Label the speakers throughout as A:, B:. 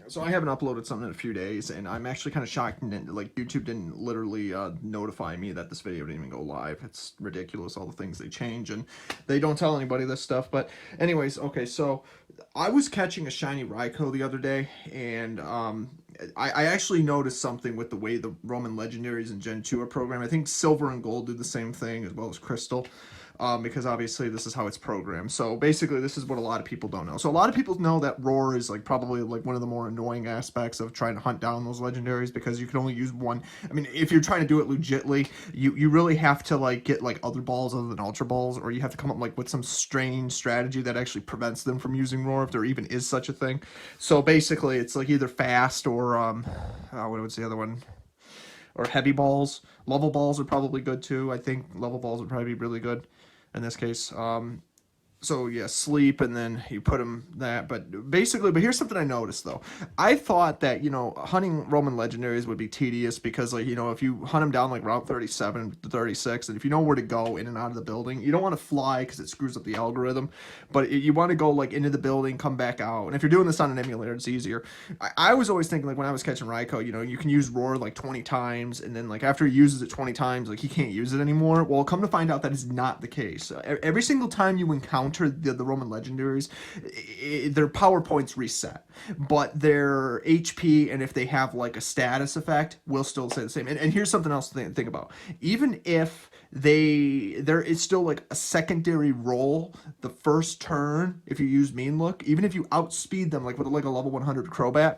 A: So I haven't uploaded something in a few days, and I'm actually kind of shocked that like YouTube didn't literally notify me that this video didn't even go live. It's ridiculous, all the things they change, and they don't tell anybody this stuff. But anyways, okay, so I was catching a shiny Raikou the other day, and I actually noticed something with the way the Roman Legendaries and Gen 2 are programmed. I think Silver and Gold do the same thing, as well as Crystal. Because obviously this is how it's programmed. So basically, this is what a lot of people don't know. So a lot of people know that roar is like probably like one of the more annoying aspects of trying to hunt down those legendaries, because you can only use one. I mean, if you're trying to do it legitly, you really have to like get like other balls other than ultra balls, or you have to come up like with some strange strategy that actually prevents them from using roar, if there even is such a thing. So basically, it's like either fast or what was the other one? Or heavy balls. Level balls are probably good too. I think level balls would probably be really good in this case. So yeah, sleep, and then you put them that. But basically, but here's something I noticed though. I thought that hunting Roman legendaries would be tedious, because like if you hunt them down like Route 37 to 36, and if you know where to go in and out of the building, you don't want to fly because it screws up the algorithm. But you want to go like into the building, come back out, and if you're doing this on an emulator, it's easier. I was always thinking like when I was catching Raikou, you can use roar like 20 times, and then like after he uses it 20 times, like he can't use it anymore. Well, come to find out that is not the case. Every single time you encounter the Roman legendaries, their power points reset, but their HP, and if they have like a status effect, will still stay the same. And here's something else to think about. Even if there is still like a secondary roll the first turn, if you use mean look, even if you outspeed them like with like a level 100 Crobat,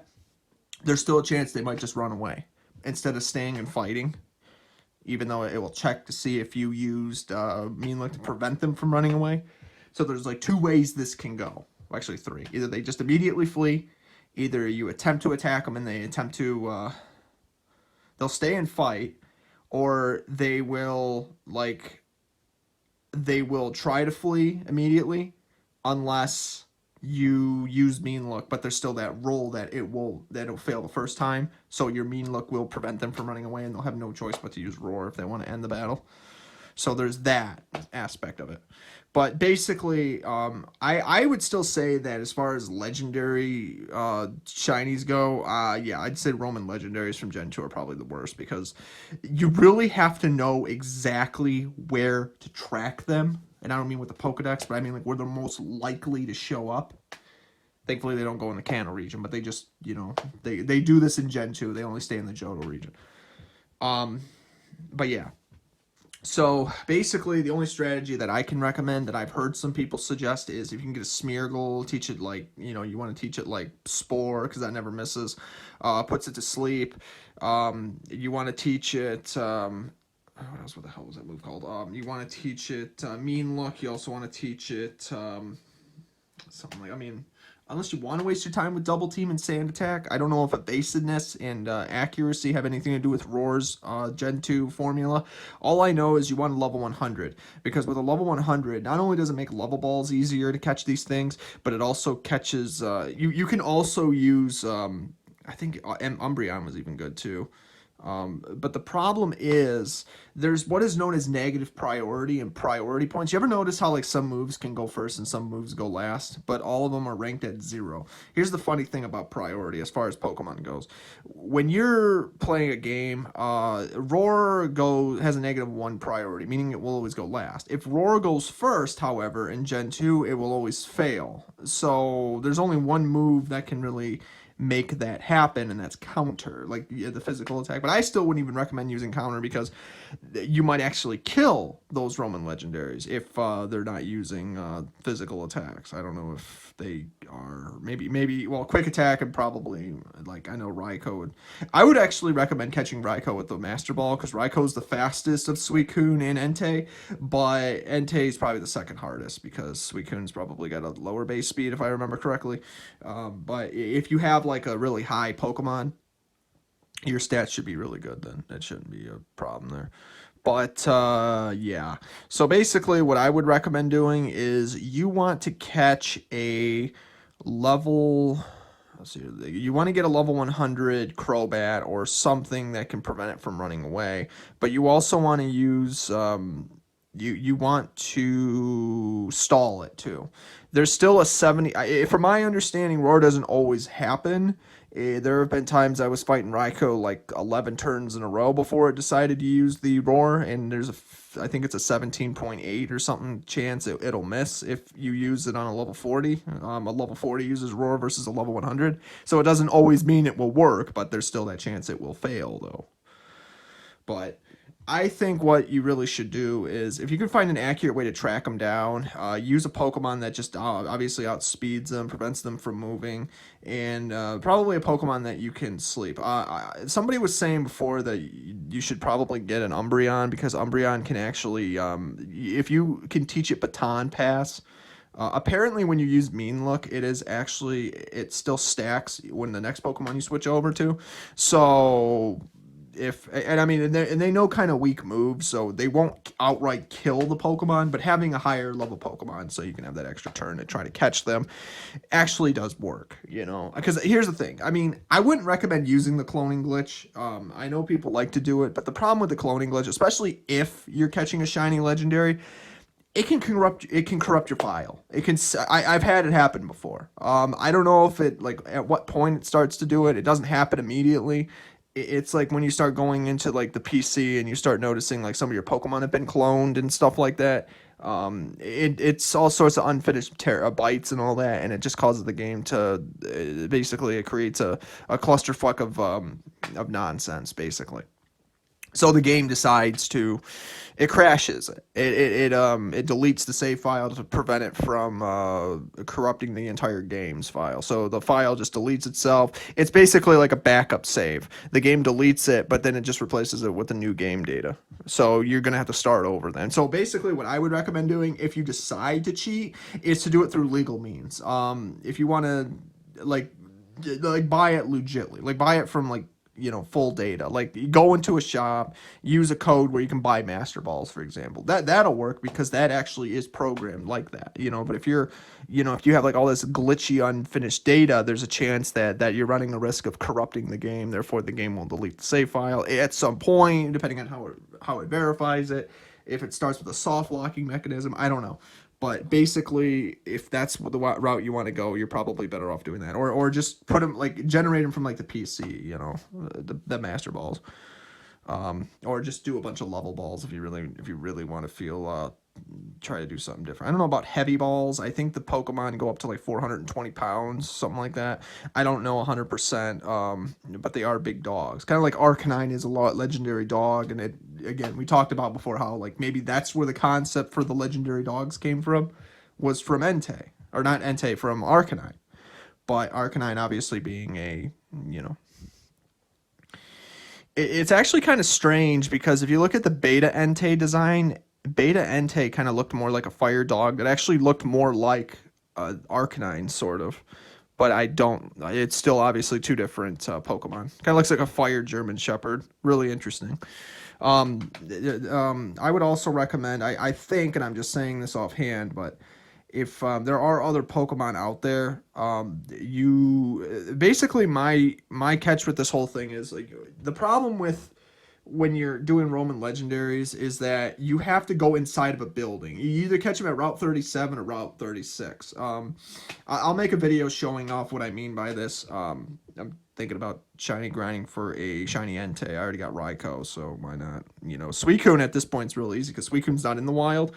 A: there's still a chance they might just run away instead of staying and fighting, even though it will check to see if you used mean look to prevent them from running away. So there's like two ways this can go. Well, actually three. Either they just immediately flee, either you attempt to attack them and they attempt to they'll stay and fight, or they will try to flee immediately unless you use mean look, but there's still that roll that it'll fail the first time, so your mean look will prevent them from running away, and they'll have no choice but to use roar if they want to end the battle. So there's that aspect of it. But basically, I would still say that as far as legendary shinies go, yeah, I'd say Roman legendaries from Gen 2 are probably the worst, because you really have to know exactly where to track them. And I don't mean with the Pokedex, but I mean like where they're most likely to show up. Thankfully, they don't go in the Kanto region, but they just, they do this in Gen 2. They only stay in the Johto region. But yeah. So basically, the only strategy that I can recommend that I've heard some people suggest is if you can get a Smeargle, teach it like, you want to teach it like Spore, because that never misses, puts it to sleep. You want to teach it, what else, what the hell was that move called? You want to teach it Mean Look. You also want to teach it something like, unless you want to waste your time with Double Team and Sand Attack. I don't know if evasiveness and accuracy have anything to do with Roar's Gen 2 formula. All I know is you want a level 100, because with a level 100, not only does it make level balls easier to catch these things, but it also catches, you can also use, I think Umbreon was even good too. But the problem is there's what is known as negative priority and priority points. You ever notice how like some moves can go first and some moves go last, but all of them are ranked at 0? Here's the funny thing about priority as far as Pokemon goes. When you're playing a game, Roar has a -1 priority, meaning it will always go last. If Roar goes first, however, in Gen 2, it will always fail. So there's only one move that can really make that happen, and that's counter, like the physical attack. But I still wouldn't even recommend using counter, because you might actually kill those Roman legendaries if they're not using physical attacks. I don't know if they are. Maybe well, quick attack, and probably, like, I know Raikou I would actually recommend catching Raikou with the Master Ball, because Raikou's the fastest of Suicune and Entei, but Entei is probably the second hardest, because Suicune's probably got a lower base speed, if I remember correctly. But if you have like a really high Pokemon, your stats should be really good. Then it shouldn't be a problem there. But yeah, so basically what I would recommend doing is you want to catch a level, let's see, you want to get a level 100 Crobat or something that can prevent it from running away, but you also want to use you want to stall it too. There's still a 70. From my understanding, roar doesn't always happen. There have been times I was fighting Raikou like 11 turns in a row before it decided to use the roar, and I think it's a 17.8 or something chance it'll miss if you use it on a level 40. A level 40 uses roar versus a level 100, so it doesn't always mean it will work, but there's still that chance it will fail though. But I think what you really should do is, if you can find an accurate way to track them down, use a Pokemon that just obviously outspeeds them, prevents them from moving, and probably a Pokemon that you can sleep. Somebody was saying before that you should probably get an Umbreon, because Umbreon can actually, if you can teach it Baton Pass, apparently when you use Mean Look, it still stacks when the next Pokemon you switch over to. So they know kind of weak moves, so they won't outright kill the Pokemon, but having a higher level Pokemon so you can have that extra turn to try to catch them actually does work, because here's the thing. I wouldn't recommend using the cloning glitch. I know people like to do it, but the problem with the cloning glitch, especially if you're catching a shiny legendary, it can corrupt your file. I've had it happen before. I don't know if at what point it starts to do it. It doesn't happen immediately. It's like when you start going into like the PC and you start noticing like some of your Pokemon have been cloned and stuff like that. It's all sorts of unfinished bytes and all that, and it just causes the game to basically, it creates a clusterfuck of nonsense basically. So the game decides it crashes it. It deletes the save file to prevent it from corrupting the entire game's file. So the file just deletes itself. It's basically like a backup save. The game deletes it, but then it just replaces it with the new game data. So you're gonna have to start over then. So basically, what I would recommend doing if you decide to cheat is to do it through legal means. If you want to like buy it legitly, like buy it from full data, like you go into a shop, use a code where you can buy Master Balls, for example. That'll work, because that actually is programmed like that, but if if you have like all this glitchy unfinished data, there's a chance that you're running the risk of corrupting the game. Therefore the game will delete the save file at some point, depending on how it verifies it. If it starts with a soft locking mechanism, I don't know. But basically, if that's the route you want to go, you're probably better off doing that, or just put them, generate them from the PC, the Master Balls, or just do a bunch of level balls if you really want to try to do something different. I don't know about heavy balls. I think the Pokemon go up to like 420 pounds, something like that. I don't know 100%, but they are big dogs. Kind of like Arcanine is a legendary dog, and again, we talked about before how maybe that's where the concept for the legendary dogs came from, was from Entei, or not Entei, from Arcanine. But Arcanine obviously being it's actually kind of strange, because if you look at the Beta Entei design, Beta Entei kind of looked more like a fire dog. It actually looked more like Arcanine, sort of. But it's still obviously two different Pokemon. Kind of looks like a fire German Shepherd. Really interesting. I would also recommend, I think, and I'm just saying this offhand, but if there are other Pokemon out there, basically my catch with this whole thing is, the problem with when you're doing Roman Legendaries is that you have to go inside of a building. You either catch them at Route 37 or Route 36. I'll make a video showing off what I mean by this. I'm thinking about grinding for a shiny Entei. I already got Raikou, so why not? Suicune at this point is real easy, because Suicune's not in the wild.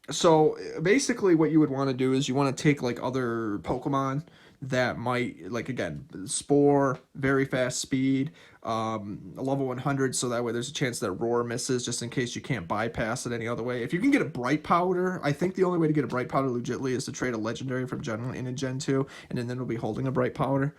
A: So basically what you would want to do is you want to take other Pokemon that might, again, Spore, very fast speed, a level 100, so that way there's a chance that Roar misses, just in case you can't bypass it any other way. If you can get a Bright Powder, I think the only way to get a Bright Powder legitly is to trade a Legendary from Gen in a Gen 2, and then it'll be holding a Bright Powder.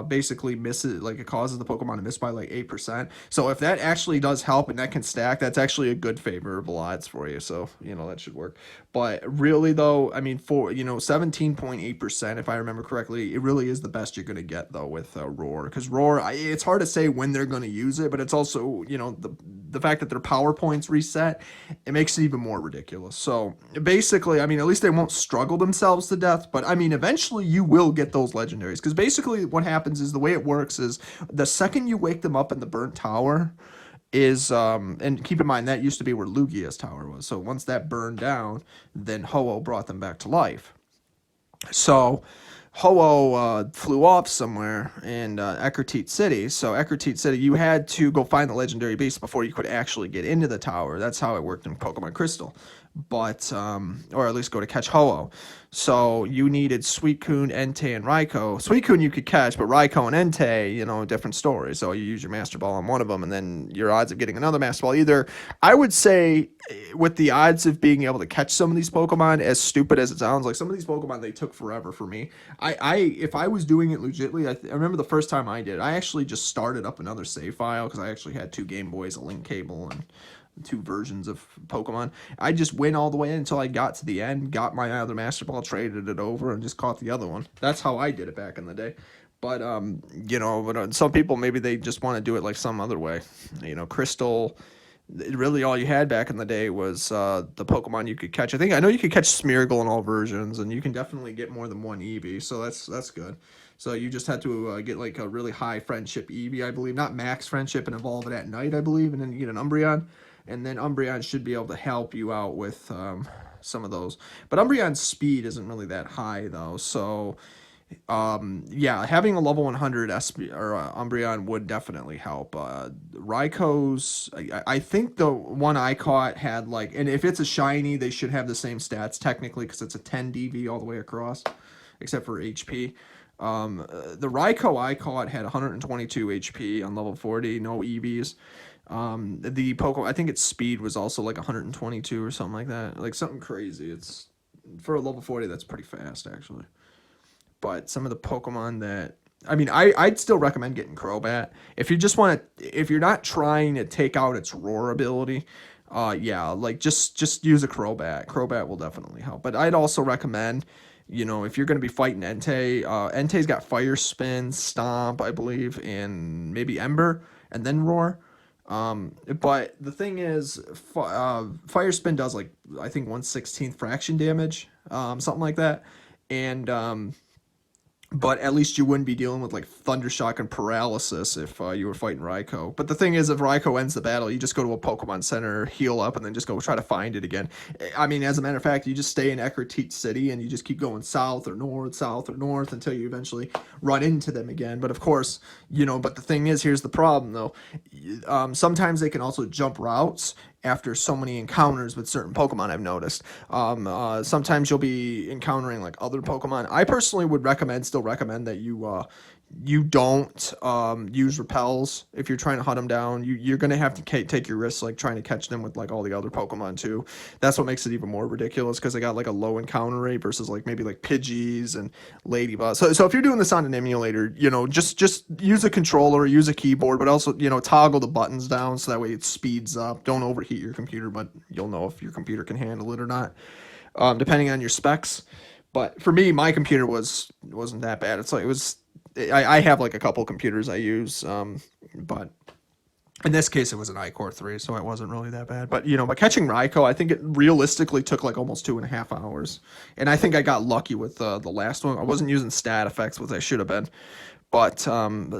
A: Basically misses, it causes the Pokemon to miss by 8%. So if that actually does help and that can stack, that's actually a good favorable odds for you. So that should work. But really though, for 17.8%, if I remember correctly, it really is the best you're gonna get though with Roar, because Roar, it's hard to say when they're gonna use it, but it's also the fact that their power points reset, it makes it even more ridiculous. So basically, at least they won't struggle themselves to death, but eventually you will get those legendaries, because basically what happens is, the way it works is, the second you wake them up in the burnt tower, is and keep in mind that used to be where Lugia's tower was. So once that burned down, then Ho-Oh brought them back to life. So Ho-Oh flew off somewhere in Eckerteat City. So Eckerteat City, you had to go find the legendary beast before you could actually get into the tower. That's how it worked in Pokemon Crystal. But, or at least go to catch Ho-Oh. So you needed Suicune, Entei, and Raikou. Suicune you could catch, but Raikou and Entei, different story. So you use your Master Ball on one of them, and then your odds of getting another Master Ball. Either, I would say, with the odds of being able to catch some of these Pokemon, as stupid as it sounds, like some of these Pokemon, they took forever for me. If I was doing it legitly, I remember the first time I did, I actually just started up another save file, because I actually had 2 Game Boys, a link cable, and 2 versions of Pokemon. I just went all the way until I got to the end, got my other Master Ball, traded it over, and just caught the other one. That's how I did it back in the day. But some people, maybe they just want to do it like some other way. Crystal, really all you had back in the day was the Pokemon you could catch. I know you could catch Smeargle in all versions, and you can definitely get more than 1 Eevee, so that's good. So you just had to get like a really high friendship Eevee, I believe, not max friendship, and evolve it at night, I believe, and then you get an Umbreon. And then Umbreon should be able to help you out with some of those. But Umbreon's speed isn't really that high, though. So, yeah, having a level 100 Umbreon would definitely help. Raikou's, I think the one I caught had, like, and if it's a shiny, they should have the same stats, technically, because it's a 10 DV all the way across, except for HP. The Raikou I caught had 122 HP on level 40, no EVs. The Pokemon, I think its speed was also like 122 or something like that, like something crazy. It's for a level 40, that's pretty fast actually. But some of the Pokemon that, I mean, I'd still recommend getting Crobat if you just want to, if you're not trying to take out its roar ability. Yeah, like just use a Crobat. Crobat will definitely help. But I'd also recommend, if you're going to be fighting Entei, Entei's got Fire Spin, Stomp, I believe, and maybe Ember, and then Roar. But the thing is, Fire Spin does like, I think 1/16 fraction damage, something like that. And but at least you wouldn't be dealing with like Thunder Shock and Paralysis if you were fighting Raikou. But the thing is, if Raikou ends the battle, you just go to a Pokemon Center, heal up, and then just go try to find it again. I mean, as a matter of fact, you just stay in Eckerteat City and you just keep going south or north until you eventually run into them again. But of course, but the thing is, here's the problem though. Sometimes they can also jump routes after so many encounters with certain Pokemon, I've noticed. Sometimes you'll be encountering like other Pokemon. I personally would still recommend that you don't use repels if you're trying to hunt them down. You're going to have to take your risks like trying to catch them with like all the other Pokemon too. That's what makes it even more ridiculous because they got like a low encounter rate versus like maybe like Pidgeys and Ladybugs. So if you're doing this on an emulator, just use a controller, use a keyboard, but also, toggle the buttons down so that way it speeds up. Don't overheat your computer, but you'll know if your computer can handle it or not, depending on your specs. But for me, my computer wasn't that bad. It's like I have like a couple computers I use, but in this case it was an iCore 3, so it wasn't really that bad. But by catching Raikou, I think it realistically took like almost 2.5 hours, and I think I got lucky with the last one. I wasn't using stat effects, which I should have been, but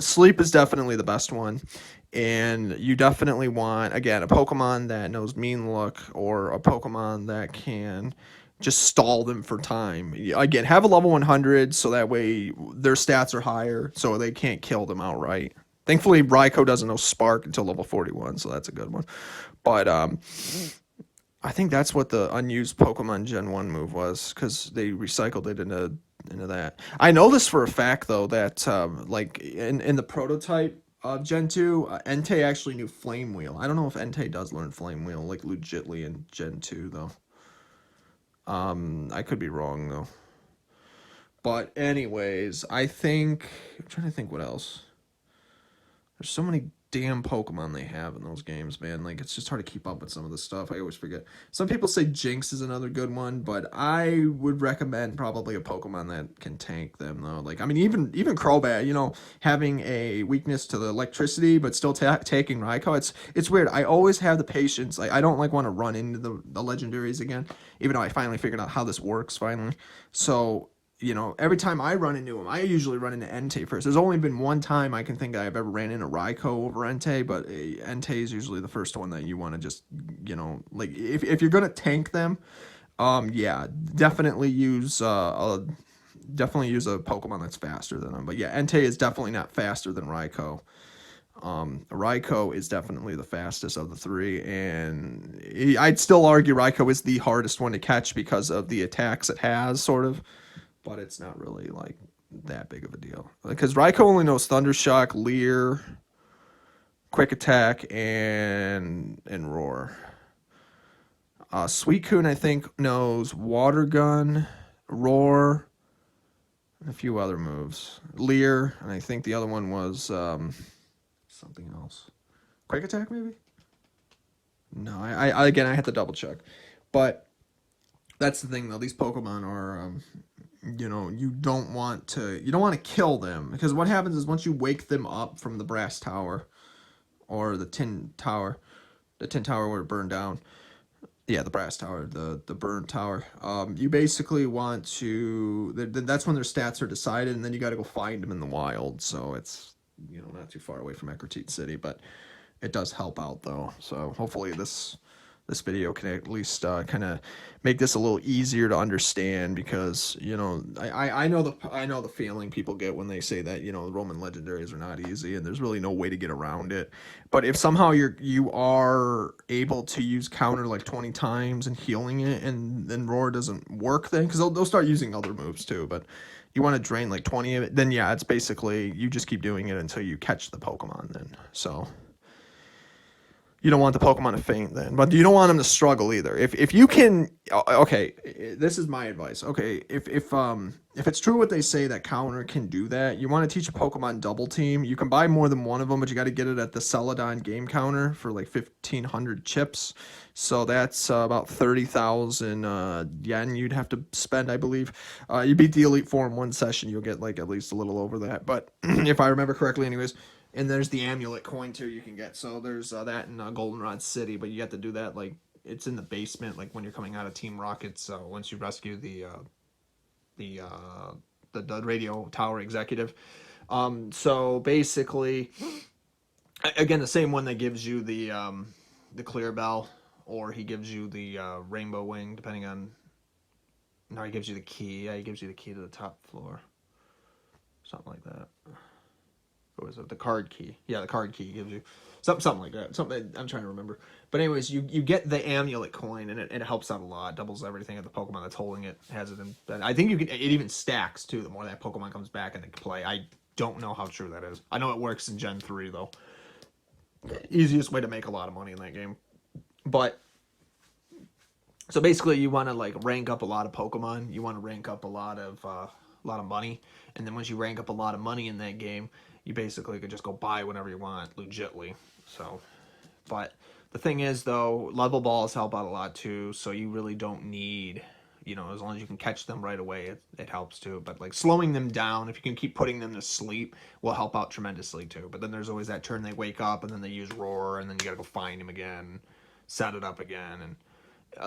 A: sleep is definitely the best one. And you definitely want, again, a Pokemon that knows Mean Look or a Pokemon that can just stall them for time. Again, have a level 100 so that way their stats are higher so they can't kill them outright. Thankfully, Raikou doesn't know Spark until level 41, so that's a good one. But I think that's what the unused Pokemon Gen 1 move was because they recycled it into that. I know this for a fact, though, that like in the prototype of Gen 2, Entei actually knew Flame Wheel. I don't know if Entei does learn Flame Wheel, like, legitly in Gen 2, though. I could be wrong, though. But anyways, I'm trying to think what else. There's so many damn Pokemon they have in those games, man. Like, it's just hard to keep up with some of the stuff. I always forget. Some people say Jinx is another good one, but I would recommend probably a Pokemon that can tank them, though. Like, I mean, even Crobat, having a weakness to the electricity, but still taking Raikou. It's weird. I always have the patience. I don't, like, want to run into the Legendaries again, even though I finally figured out how this works, finally. So you know, every time I run into him, I usually run into Entei first. There's only been one time I can think I've ever ran into Raikou over Entei, but Entei is usually the first one that you want to just, you know, like if you're gonna tank them, yeah, definitely use a Pokemon that's faster than him. But yeah, Entei is definitely not faster than Raikou. Raikou is definitely the fastest of the three, and I'd still argue Raikou is the hardest one to catch because of the attacks it has, sort of. But it's not really like that big of a deal because Raikou only knows Thunder Shock, Leer, Quick Attack, and Roar. Suicune I think knows Water Gun, Roar, and a few other moves. Leer, and I think the other one was something else. Quick Attack maybe? No, I again I had to double check, but that's the thing though. These Pokemon are you know, you don't want to kill them because what happens is once you wake them up from the brass tower or the tin tower where it burned down. Yeah, the brass tower, the burn tower. You basically want to. That's when their stats are decided, and then you got to go find them in the wild. So it's, you know, not too far away from Ecruteak City, but it does help out though. So hopefully this video can at least kind of make this a little easier to understand because, you know, I know the feeling people get when they say that, you know, the Roman legendaries are not easy and there's really no way to get around it. But if somehow you are able to use counter like 20 times and healing it and then Roar doesn't work then, because they'll start using other moves too, but you want to drain like 20 of it, then yeah, it's basically you just keep doing it until you catch the Pokemon then. So you don't want the Pokemon to faint then, but you don't want them to struggle either. If you can, okay, this is my advice. Okay, if it's true what they say that counter can do that, you want to teach a Pokemon double team. You can buy more than one of them, but you got to get it at the Celadon game counter for like 1,500 chips. So that's about 30,000 yen you'd have to spend, I believe. You beat the Elite Four in one session, you'll get like at least a little over that. But if I remember correctly, anyways. And there's the amulet coin too you can get. So there's that in Goldenrod City, but you have to do that like it's in the basement, like when you're coming out of Team Rocket. So once you rescue the radio tower executive. So basically, again, the same one that gives you the clear bell, or he gives you the rainbow wing, depending on. No, he gives you the key. Yeah, he gives you the key to the top floor, something like that. What was it? The card key. Yeah, the card key gives you something like that. Something I'm trying to remember. But anyways, you get the amulet coin, and it helps out a lot. Doubles everything at the Pokemon that's holding it. Has it in. I think it even stacks too. The more that Pokemon comes back into play. I don't know how true that is. I know it works in Gen 3 though. Easiest way to make a lot of money in that game. But so basically, you want to like rank up a lot of Pokemon. You want to rank up a lot of money, and then once you rank up a lot of money in that game, you basically could just go buy whenever you want, legitly. So, but the thing is, though, level balls help out a lot, too, so you really don't need, you know, as long as you can catch them right away, it helps, too. But, like, slowing them down, if you can keep putting them to sleep, will help out tremendously, too. But then there's always that turn they wake up, and then they use Roar, and then you gotta go find him again, set it up again, and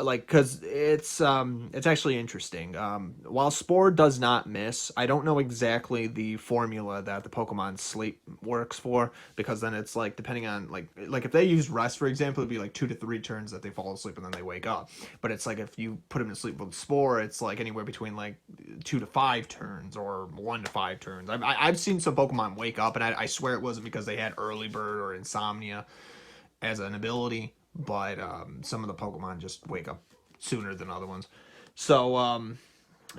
A: like because it's actually interesting. While Spore does not miss, I don't know exactly the formula that the Pokemon sleep works for, because then it's like depending on like if they use rest, for example, it'd be like 2 to 3 turns that they fall asleep and then they wake up. But it's like if you put them to sleep with Spore, it's like anywhere between like 2 to 5 turns or 1 to 5 turns. I've seen some Pokemon wake up, and I swear it wasn't because they had Early Bird or Insomnia as an ability, but some of the Pokemon just wake up sooner than other ones. So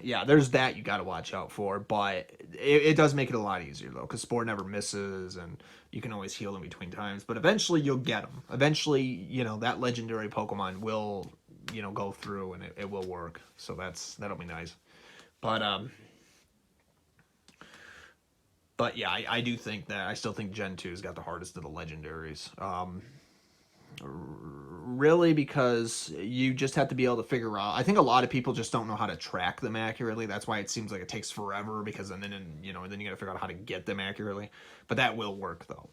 A: yeah, there's that you got to watch out for, but it does make it a lot easier though, because Spore never misses, and you can always heal in between times. But eventually you'll get them. Eventually, you know, that legendary Pokemon will, you know, go through, and it will work. So that'll be nice. But yeah, I do think that I still think Gen 2's got the hardest of the legendaries. Really, because you just have to be able to figure out. I think a lot of people just don't know how to track them accurately. That's why it seems like it takes forever, because then you got to figure out how to get them accurately. But that will work though.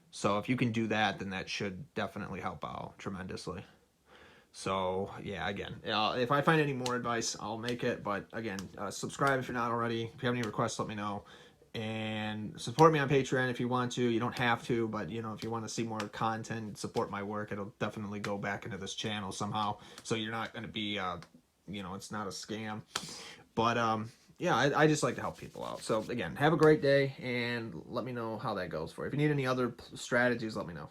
A: So if you can do that, then that should definitely help out tremendously. So yeah, again, if I find any more advice, I'll make it. But again, subscribe if you're not already. If you have any requests, let me know. And support me on Patreon if you want to. You don't have to, but you know, if you want to see more content, support my work, it'll definitely go back into this channel somehow. So you're not going to be, you know, it's not a scam. But yeah, I just like to help people out. So again, have a great day, and let me know how that goes for you. If you need any other strategies, let me know.